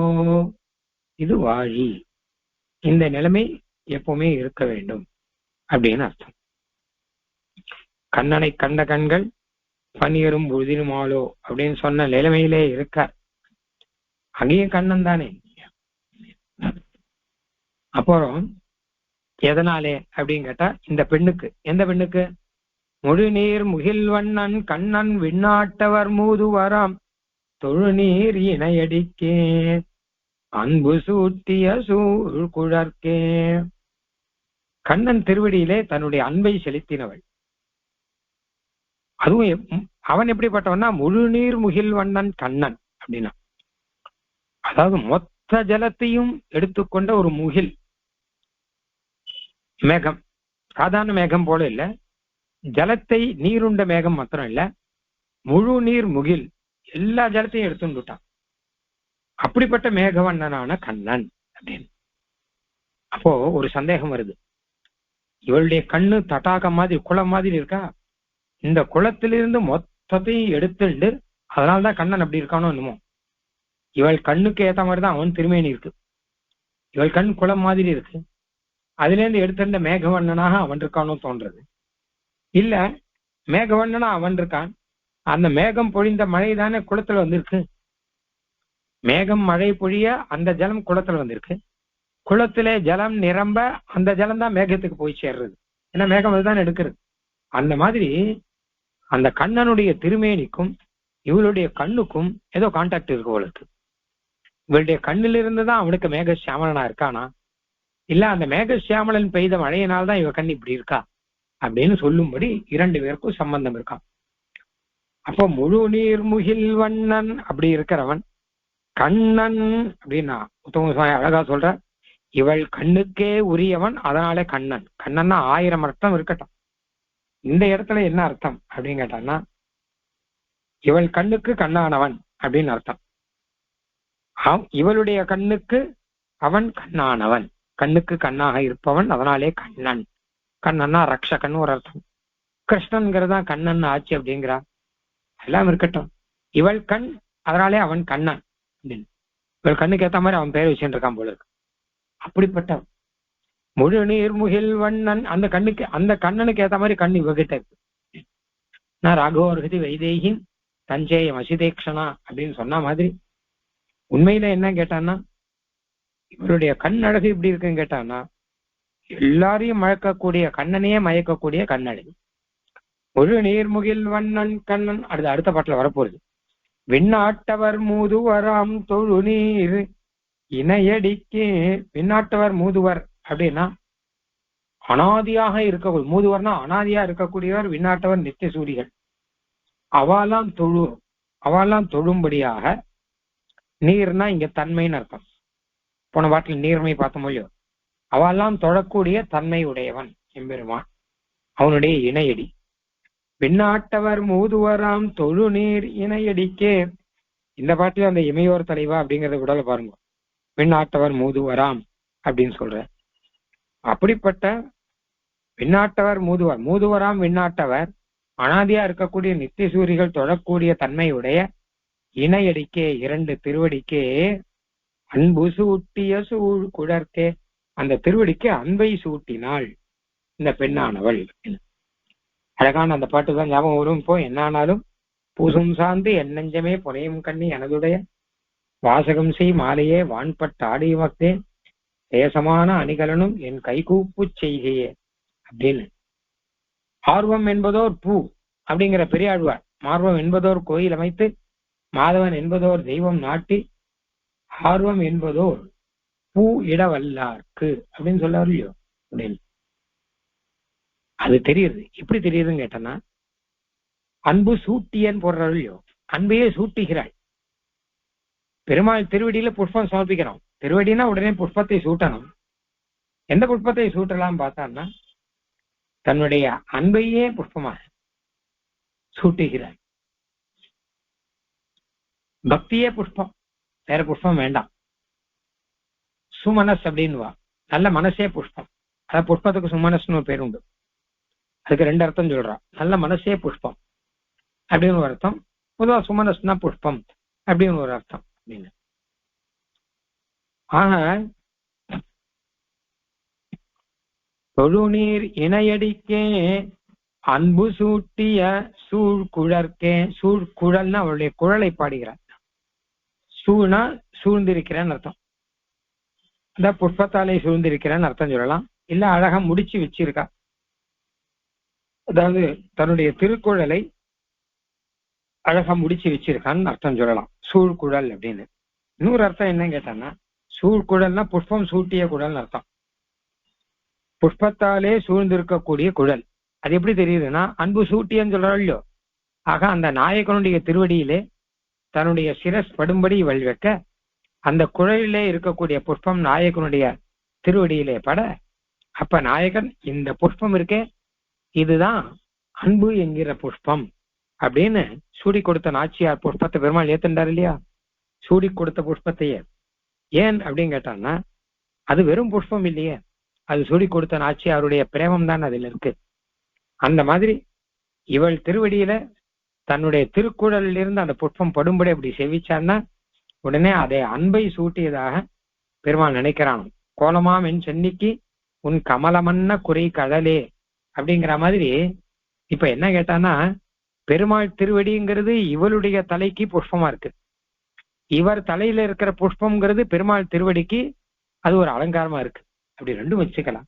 இது வாழி, இந்த நிலைமை எப்பவுமே இருக்க வேண்டும் அப்படின்னு அர்த்தம். கண்ணனை கண்ட கண்கள் பனியரும் பொழுதினுமாலோ அப்படின்னு சொன்ன நிலைமையிலே இருக்க, அங்கேயும் கண்ணன் தானே. அப்புறம் எதனாலே அப்படின்னு கேட்டா, இந்த பெண்ணுக்கு, எந்த பெண்ணுக்கு? முழுநீர் முகில்வண்ணன் கண்ணன் விண்ணாட்டவர் மூதுவராம் தொழுநீர் இணையடிக்கே அன்பு சூட்டிய சூழ் குழற்கே. கண்ணன் திருவடியிலே தன்னுடைய அன்பை செலுத்தினவள். அதுவும் அவன் எப்படிப்பட்டவன்னா முழுநீர் முகில்வண்ணன் கண்ணன் அப்படின்னா, அதாவது மொத்த ஜலத்தையும் எடுத்துக்கொண்ட ஒரு முகில் மேகம். சாதாரண மேகம் போல இல்ல, ஜலத்தை நீருண்ட மேகம் மாத்திரம் இல்ல, முழு நீர் முகில் எல்லா ஜலத்தையும் எடுத்துட்டான். அப்படிப்பட்ட மேகவண்ணனான கண்ணன் அப்படின்னு. அப்போ ஒரு சந்தேகம் வருது, இவளுடைய கண்ணு தட்டாகம் மாதிரி குளம் மாதிரி இருக்கா, இந்த குளத்திலிருந்து மொத்தத்தையும் எடுத்துண்டு அதனால்தான் கண்ணன் அப்படி இருக்கானோ என்னமோ. இவள் கண்ணுக்கு ஏத்த மாதிரிதான் அவன் திருமேனி இருக்கு. இவள் கண் குளம் மாதிரி இருக்கு, அதுல இருந்து எடுத்துட்ட மேகவண்ணனாக அவன் இருக்கானோ தோன்றது. இல்ல, மேகவண்ணனா அவன் இருக்கான், அந்த மேகம் பொழிந்த மழை தானே குளத்துல வந்திருக்கு. மேகம் மழை பொழிய அந்த ஜலம் குளத்துல வந்திருக்கு, குளத்திலே ஜலம் நிரம்ப அந்த ஜலம் தான் மேகத்துக்கு போய் சேர்றது. ஏன்னா மேகம் அதுதான் எடுக்கிறது. அந்த மாதிரி அந்த கண்ணனுடைய திருமேனிக்கும் இவளுடைய கண்ணுக்கும் ஏதோ கான்டாக்ட் இருக்கு அவளுக்கு. இவளுடைய கண்ணில இருந்துதான் அவனுக்கு மேக சியாமலனா இருக்கானா, இல்ல அந்த மேக சியாமலன் பெய்த மழையினால்தான் இவ கண் இப்படி இருக்கா அப்படின்னு சொல்லும்படி இரண்டு பேருக்கும் சம்பந்தம் இருக்கான். அப்போ முழு நீர் முகில் வண்ணன் அப்படி இருக்கிறவன் கண்ணன் அப்படின்னா உத்தம சுவாமி அழகா சொல்ற, இவள் கண்ணுக்கே உரியவன், அதனாலே கண்ணன். கண்ணன்னா 1000 அர்த்தம் இருக்கட்டும். இந்த இடத்துல என்ன அர்த்தம் அப்படின்னு கேட்டான்னா, இவள் கண்ணுக்கு கண்ணானவன் அப்படின்னு அர்த்தம். இவளுடைய கண்ணுக்கு அவன் கண்ணானவன், கண்ணுக்கு கண்ணாக இருப்பவன், அதனாலே கண்ணன். கண்ணன்னா ரக்ஷகன் ஒரு அர்த்தம். கிருஷ்ணன்கிறதா கண்ணன் ஆச்சு அப்படிங்கிறா. எல்லாம் இருக்கட்டும், இவள் கண் அதனாலே அவன் கண்ணன் அப்படின்னு. இவள் கண்ணுக்கு ஏத்த மாதிரி அவன் பேர் வச்சுட்டு இருக்கான் போல இருக்கு. அப்படிப்பட்ட முழு நீர் முகில் வண்ணன், அந்த கண்ணுக்கு அந்த கண்ணனுக்கு ஏத்த மாதிரி கண் இவகிட்ட இருக்கு. நான் ராகவர்கதி வைதேகி தஞ்சேயம் அசிதேக்ஷனா அப்படின்னு சொன்ன மாதிரி உண்மையில என்ன கேட்டான்னா, இவருடைய கண் அழகு இப்படி இருக்குன்னு கேட்டான்னா, எல்லாரையும் மயக்கக்கூடிய, கண்ணனையே மயக்கக்கூடிய கண்ணழகு. முழு நீர்முகில் வண்ணன் கண்ணன். அடுத்த பாட்டுல வரப்போகுது. விண்ணாட்டவர் மூதுவராம் தொழு நீர் இணையடிக்கே. விண்ணாட்டவர் மூதுவர் அப்படின்னா அனாதியாக இருக்க, மூதுவர்னா அனாதியா இருக்கக்கூடியவர். விண்ணாட்டவர் நித்திய சூரிகள். அவாலாம் தொழும்படியாக. நீர்னா இங்க தன்மைன்னு அர்த்தம். போன பாட்டில் நீர்மை பார்த்தோம் இல்லையோ. அவெல்லாம் தொழக்கூடிய தன்மை உடையவன் எம்பெருமான், அவனுடைய இணையடி. விண்ணாட்டவர் மூதுவராம் தொழு நீர் இணையடிக்கே. இந்த பாட்டில அந்த இமையோர் தலைவா அப்படிங்கறத விடல பாருங்க. விண்ணாட்டவர் மூதுவராம் அப்படின்னு சொல்ற. அப்படிப்பட்ட விண்ணாட்டவர் மூதுவராம் விண்ணாட்டவர் அனாதியா இருக்கக்கூடிய நித்திய சூரிகள் தொழக்கூடிய தன்மையுடைய இணையடிக்கே, 2 திருவடிக்கே அன்பு சூட்டிய சூழ் குழற்கே. அந்த திருவடிக்கு அன்பை சூட்டினாள் இந்த பெண்ணானவள். அழகான அந்த பாட்டு தான் ஞாபகம் வரும். இப்போ என்னானாலும் பூசும் சார்ந்து என் நெஞ்சமே புனையும் கண்ணி எனதுடைய வாசகம் செய் மாலையே வான்பட்ட ஆடியமக்தே தேசமான அணிகலனும் என் கைகூப்பு செய்கையே அப்படின்னு. ஆர்வம் என்பதோர் பூ அப்படிங்கிற பெரியாழ்வார், மார்வம் என்பதோர் கோயில் அமைத்து மாதவன் என்பதோர் தெய்வம் நாட்டி ஆர்வம் என்பதோர் பூ இடவல்லார்க்கு அப்படின்னு சொல்லாரு இல்லையோ அப்படின்னு. அது தெரியுது. எப்படி தெரியுதுன்னு கேட்டனா, அன்பு சூட்டியன் போடுறாரு இல்லையோ, அன்பையே சூட்டுகிறாள். பெருமாள் திருவடியில புஷ்பம் சமர்ப்பிக்கிறோம். திருவடினா உடனே புஷ்பத்தை சூட்டணும். எந்த புஷ்பத்தை சூட்டலாம் பார்த்தான்னா, தன்னுடைய அன்பையே புஷ்பமாக சூட்டுகிறாள். பக்தியே புஷ்பம், வேற புஷ்பம் வேண்டாம். சுமனஸ் அப்படின்னுவா, நல்ல மனசே புஷ்பம். அதாவது புஷ்பத்துக்கு சுமனஸ்னு ஒரு பேர் உண்டு. அதுக்கு ரெண்டு அர்த்தம் சொல்றான். நல்ல மனசே புஷ்பம் அப்படின்னு ஒரு அர்த்தம், பொதுவா சுமனஸ்னா புஷ்பம் அப்படின்னு ஒரு அர்த்தம் அப்படின்னு. ஆக தொழுநீர் இணையடிக்கே அன்பு சூட்டிய சூழ்குழற்கே, சூழ்குழல்னா அவளுடைய குழலை பாடுகிறார். சூழ்னா சூழ்ந்திருக்கிறேன்னு அர்த்தம். அந்த புஷ்பத்தாலே சூழ்ந்திருக்கிறேன்னு அர்த்தம் சொல்லலாம். இல்ல அழகா முடிச்சு வச்சிருக்கா, அதாவது தன்னுடைய திருக்குழலை அழகா முடிச்சு வச்சிருக்கான்னு அர்த்தம் சொல்லலாம் சூழ்குழல் அப்படின்னு. இன்னொரு அர்த்தம் என்னன்னு கேட்டான்னா, சூழ்குழல்னா புஷ்பம் சூட்டிய குழல்னு அர்த்தம். புஷ்பத்தாலே சூழ்ந்திருக்கக்கூடிய குழல். அது எப்படி தெரியுதுன்னா, அன்பு சூட்டியன்னு சொல்றாள் இல்லையோ. ஆக அந்த நாயகனுடைய திருவடியிலே தன்னுடைய சிரஸ் படும்படி இவள் வைக்க, அந்த குழலிலே இருக்கக்கூடிய புஷ்பம் நாயகனுடைய திருவடியிலே பட, அப்ப நாயகன் இந்த புஷ்பம் இருக்கே இதுதான் அன்பு என்கிற புஷ்பம் அப்படின்னு சூடி கொடுத்த நாச்சியார் புஷ்பத்தை பெருமாள் ஏத்துண்டார் இல்லையா. சூடி கொடுத்த புஷ்பத்தையே ஏன் அப்படின்னு கேட்டான்னா, அது வெறும் புஷ்பம் இல்லையே, அது சூடி கொடுத்த நாச்சியாருடைய பிரேமம் தான் அதுல இருக்கு. அந்த மாதிரி இவள் திருவடியில தன்னுடைய திருக்குறளில் இருந்து அந்த புஷ்பம் படும்படி அப்படி செவிச்சான்னா, உடனே அதை அன்பை சூட்டியதாக பெருமாள் நினைக்கிறான். கோலமாம் என் சென்னிக்கு உன் கமலமன்ன குறை கடலே அப்படிங்கிற மாதிரி. இப்ப என்ன கேட்டான்னா, பெருமாள் திருவடிங்கிறது இவளுடைய தலைக்கு புஷ்பமா இருக்கு, இவர் தலையில இருக்கிற புஷ்பம்ங்கிறது பெருமாள் திருவடிக்கு அது ஒரு அலங்காரமா இருக்கு. அப்படி ரெண்டும் வச்சுக்கலாம்.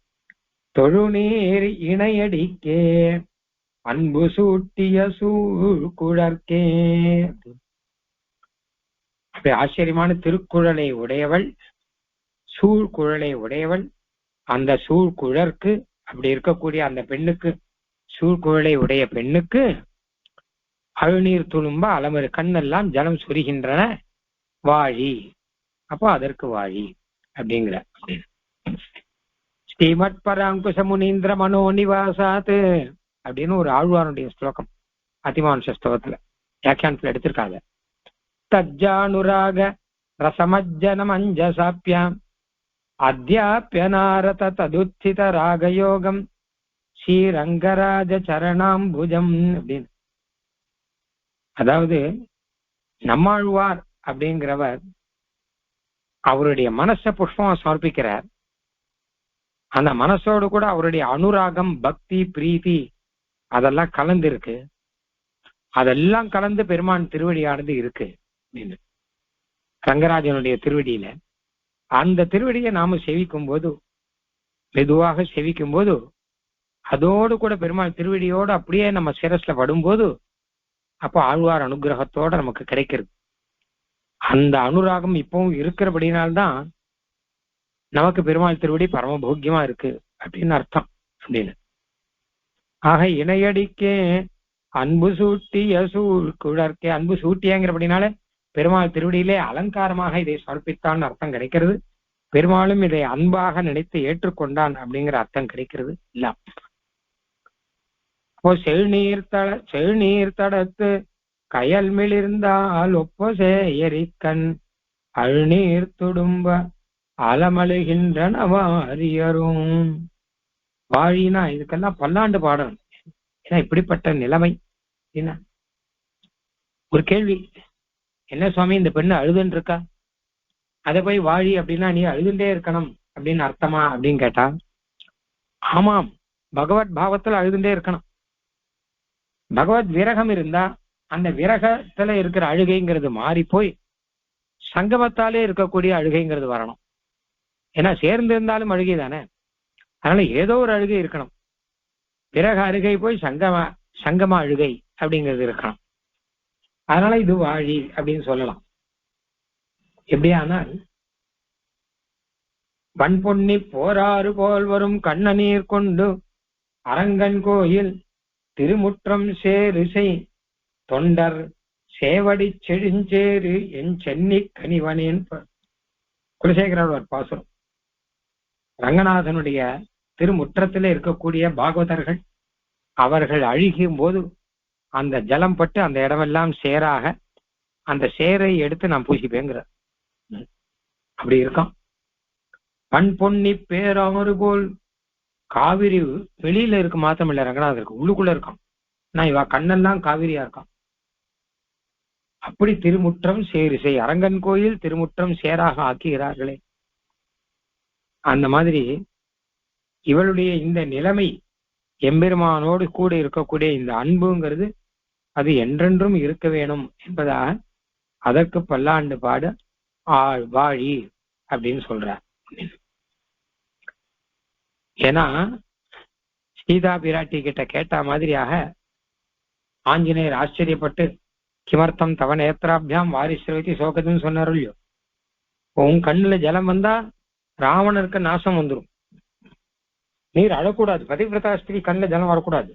தொழுநீர் இணையடிக்கே அன்பு சூட்டிய சூழ்குழற்கே. அப்படி ஆச்சரியமான திருக்குறளை உடையவள், சூழ்குழலை உடையவள். அந்த சூழ்குழற்கு அப்படி இருக்கக்கூடிய அந்த பெண்ணுக்கு, சூழ்குழலை உடைய பெண்ணுக்கு அழுநீர் துளும்ப அலமரு கண்ணெல்லாம் ஜலம் சுரிகின்றன வாழி. அப்போ அதற்கு வாழி அப்படிங்கிற. ஸ்ரீமத் பராங்குச முனீந்திர மனோ நிவாசாத் அப்படின்னு ஒரு ஆழ்வாருடைய ஸ்லோகம் அதிமானுஷ ஸ்லோகத்துல வியாக்கியானத்துல எடுத்திருக்காங்க. தஜ்ஜானுராக ரசமஜ்ஜனம் அஞ்சசாப்யாம் அத்யாப்யநாரத ததுத்தித ராகயோகம் ஸ்ரீரங்கராஜ சரணாம்புஜம் அப்படின்னு. அதாவது நம்மாழ்வார் அப்படிங்கிறவர் அவருடைய மனச புஷ்பமா சமர்ப்பிக்கிறார். அந்த மனசோடு கூட அவருடைய அனுராகம், பக்தி, பிரீத்தி அதெல்லாம் கலந்து இருக்கு. அதெல்லாம் கலந்து பெருமான் திருவடியானது இருக்கு அப்படின்னு ரங்கராஜனுடைய திருவடியில. அந்த திருவடியை நாம செவிக்கும் போது, மெதுவாக செவிக்கும் போது, அதோடு கூட பெருமாள் திருவடியோடு அப்படியே நம்ம சிரஸ்ல படும்போது, அப்போ ஆழ்வார் அனுகிரகத்தோட நமக்கு கிடைக்கிறது. அந்த அனுராகம் இப்பவும் இருக்கிறபடினால்தான் நமக்கு பெருமாள் திருவடி பரமபோக்கியமா இருக்கு அப்படின்னு அர்த்தம் அப்படின்னு. ஆக இணையடிக்கே அன்பு சூட்டிய சூழ்குழற்கே, அன்பு சூட்டியங்கிறபடினால பெருமாள் திருவடியிலே அலங்காரமாக இதை சமர்ப்பித்தான்னு அர்த்தம் கிடைக்கிறது. பெருமாளும் இதை அன்பாக நினைத்து ஏற்றுக்கொண்டான் அப்படிங்கிற அர்த்தம் கிடைக்கிறது இல்ல. அப்போ செழுநீர் தடத்து கயல் மிளிர்ந்தால் ஒப்ப சேயரிக்கண் அழுநீர் துடும்ப அலமழுகின்றன வாரியரும். வாழினா இதுக்கெல்லாம் பல்லாண்டு பாடணும். ஏன்னா இப்படிப்பட்ட நிலைமை. என்ன ஒரு கேள்வி, என்ன சுவாமி இந்த பெண்ணு அழுதுன்னு இருக்கா, அதை போய் வாழி அப்படின்னா நீ அழுதுண்டே இருக்கணும் அப்படின்னு அர்த்தமா அப்படின்னு கேட்டா, ஆமாம், பகவத் பாவத்துல அழுதுண்டே இருக்கணும். பகவத் விரகம் இருந்தா அந்த விரகத்துல இருக்கிற அழுகைங்கிறது மாறி போய் சங்கமத்தாலே இருக்கக்கூடிய அழுகைங்கிறது வரணும். ஏன்னா சேர்ந்து இருந்தாலும் அழுகை தானே. அதனால ஏதோ ஒரு அழுகை இருக்கணும். பிறகு அழுகை போய் சங்கம அழுகை அப்படிங்கிறது இருக்கணும். அதனால இது வாழி அப்படின்னு சொல்லலாம். எப்படியானால் வன்பொன்னி போராறு போல் வரும் கண்ணநீர் கொண்டு அரங்கன் கோயில் திருமுற்றம் சேரிசை தொண்டர் சேவடி செழுஞ்சேரு என் சென்னி கனிவனேன். குலசேகரர் பாசுரம். ரங்கநாதனுடைய திருமுற்றத்திலே இருக்கக்கூடிய பாகவதர்கள் அவர்கள் அழுகும் போது அந்த ஜலம் பட்டு அந்த இடமெல்லாம் சேராக அந்த சேரை எடுத்து நான் பூசிப்பேங்கிற அப்படி இருக்கான். பண் பொன்னி பேராறு போல் காவிரி வெளியில இருக்கு மாத்திரம் இல்ல, ரங்கநாதருக்கு உள்ளுக்குள்ள இருக்கான். நான் இவ கண்ணெல்லாம் காவிரியா இருக்கான். அப்படி திருமுற்றம் சேரிசை அரங்கன் கோயில் திருமுற்றம் சேராக ஆக்குகிறார்களே. அந்த மாதிரி இவளுடைய இந்த நிலைமை எம்பெருமானோடு கூட இருக்கக்கூடிய இந்த அன்புங்கிறது அது என்றென்றும் இருக்க வேணும் என்பதாக அதற்கு பல்லாண்டு பாட வாழி அப்படின்னு சொல்றார். ஏன்னா சீதா பிராட்டி கிட்ட கேட்ட மாதிரியாக ஆஞ்சநேயர் ஆச்சரியப்பட்டு கிமர்த்தம் தவ நேத்திராபியாம் வாரிசிரவதி சோகதுன்னு சொன்னார் இல்லையோ. உன் கண்ணுல ஜலம் வந்தா ராவணருக்கு நாசம் வந்துடும். நீர் அழக்கூடாது. பதிவிரதா ஸ்திரீ கண்ணில் ஜலம் வரக்கூடாது.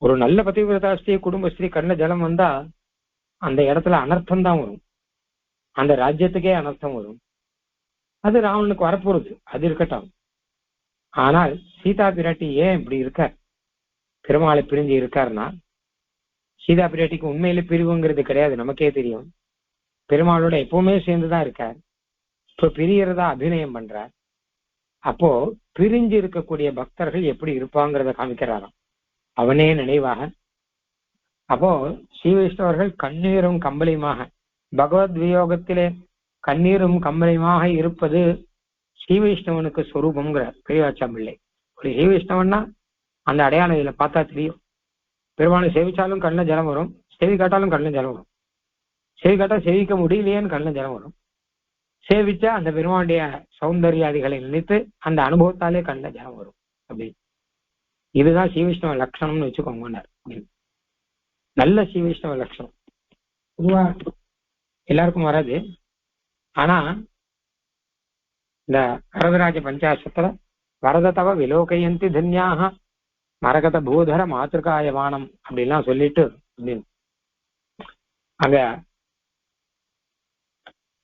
ஒரு நல்ல பதிவிரதா ஸ்திரீ குடும்பஸ்திரீ கண்ணில் ஜலம் வந்தா அந்த இடத்துல அனர்த்தம் தான் வரும். அந்த ராஜ்யத்துக்கே அனர்த்தம் வரும். அது ராவணனுக்கு வரப்போறது, அது இருக்கட்டும். ஆனால் சீதா பிராட்டி ஏன் இப்படி இருக்கார், பெருமாளை பிரிஞ்சு இருக்காருன்னா, சீதா பிராட்டிக்கு உண்மையில பிரிவுங்கிறது கிடையாது, நமக்கே தெரியும். பெருமாளோட எப்பவுமே சேர்ந்துதான் இருக்கார். இப்ப பிரியறதா அபிநயம் பண்றார். அப்போ பிரிஞ்சு இருக்கக்கூடிய பக்தர்கள் எப்படி இருப்பாங்கிறத காமிக்கிறாராம் அவனே நினைவாக. அப்போ ஸ்ரீ வைஷ்ணவர்கள் கண்ணீரும் கம்பளியுமாக பகவத் வியோகத்திலே கண்ணீரும் கம்பளியுமாக இருப்பது ஸ்ரீ வைஷ்ணவனுக்கு சொரூபம்ங்கிற பெரியவாச்சாம்பிள்ளை. ஒரு ஸ்ரீ வைஷ்ணவன்னா அந்த அடையாளம் இதுல பார்த்தா தெரியும். பெருமாளை சேவிச்சாலும் கண்ணில் ஜலம் வரும், செவி காட்டாலும் கண்ணில் ஜலம் வரும். செவி காட்டா செவிக்க முடியலையேன்னு கண்ணில் ஜலம் வரும். சேவிச்சா அந்த பெருமாளுடைய சௌந்தர்யாதிகளை நினைத்து அந்த அனுபவத்தாலே கண்ணில் ஜலம் வரும். அப்படி இதுதான் ஸ்ரீ வைஷ்ணவ லட்சணம்னு வச்சுக்கோங்க. நல்ல ஸ்ரீ வைஷ்ணவ லட்சணம் பொதுவா எல்லாருக்கும் வராது. ஆனா இந்த வரதராஜ பஞ்சாசத்துல வரதத்தவ விலோகயந்தி தன்யாக மரகத பூதர மாத்திருக்காயவானம் அப்படின்லாம் சொல்லிட்டு அங்க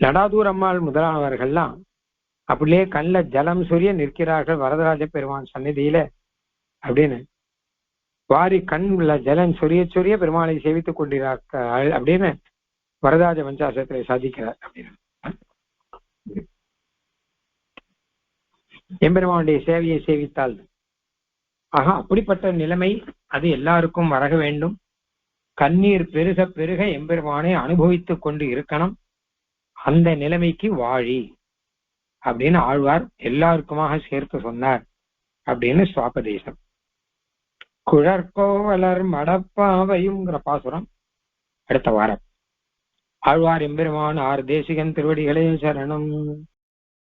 நடாதூர் அம்மாள் முதலானவர்கள்லாம் அப்படியே கண்ல ஜலம் சொரிய நிற்கிறார்கள் வரதராஜ பெருமான் சந்நிதியில அப்படின்னு. வாரி கண்ல ஜலம் சொரிய சொரிய பெருமாளை சேவித்துக் கொண்டிருக்கிறார்கள் அப்படின்னு வரதராஜ பஞ்சாசத்தை சாதிக்கிறார். அப்படின்னு எம்பெருமானுடைய சேவையை சேவித்தால் ஆக அப்படிப்பட்ட நிலைமை அது எல்லாருக்கும் வர வேண்டும். கண்ணீர் பெருக பெருக எம்பெருமானை அனுபவித்துக் கொண்டு இருக்கணும். அந்த நிலைமைக்கு வாழி அப்படின்னு ஆழ்வார் எல்லாருக்குமாக சேர்த்து சொன்னார் அப்படின்னு சுவாபதேசம். குழற்கோவலர் மடப்பாவையுங்கிற பாசுரம் அடுத்த வாரம். ஆழ்வார் எம்பெருமான் ஆர் தேசிகன் திருவடிகளே சரணம்.